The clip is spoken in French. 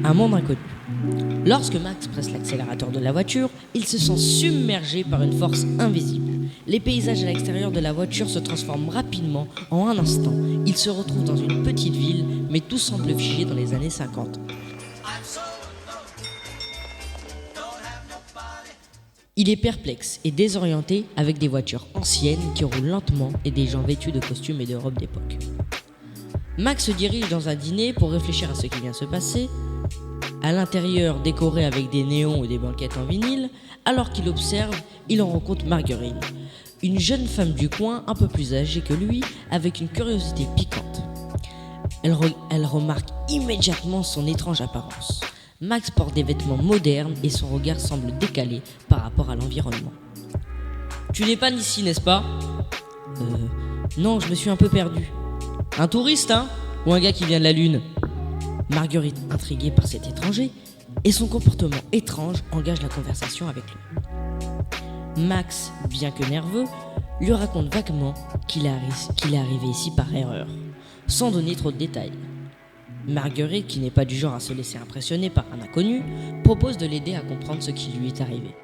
un monde inconnu. Lorsque Max presse l'accélérateur de la voiture, il se sent submergé par une force invisible. Les paysages à l'extérieur de la voiture se transforment rapidement en un instant. Il se retrouve dans une petite ville, mais tout semble figé dans les années 50. Il est perplexe et désorienté avec des voitures anciennes qui roulent lentement et des gens vêtus de costumes et de robes d'époque. Max se dirige dans un dîner pour réfléchir à ce qui vient de se passer. À l'intérieur, décoré avec des néons et des banquettes en vinyle, alors qu'il observe, il en rencontre Marguerite, une jeune femme du coin un peu plus âgée que lui, avec une curiosité piquante. Elle remarque immédiatement son étrange apparence. Max porte des vêtements modernes et son regard semble décalé par rapport à l'environnement. « Tu n'es pas d'ici, n'est-ce pas ?»« Non, je me suis un peu perdu. »« Un touriste, hein ? Ou un gars qui vient de la Lune ?» Marguerite, intriguée par cet étranger, et son comportement étrange engage la conversation avec lui. Max, bien que nerveux, lui raconte vaguement qu'il est arrivé ici par erreur, sans donner trop de détails. Marguerite, qui n'est pas du genre à se laisser impressionner par un inconnu, propose de l'aider à comprendre ce qui lui est arrivé.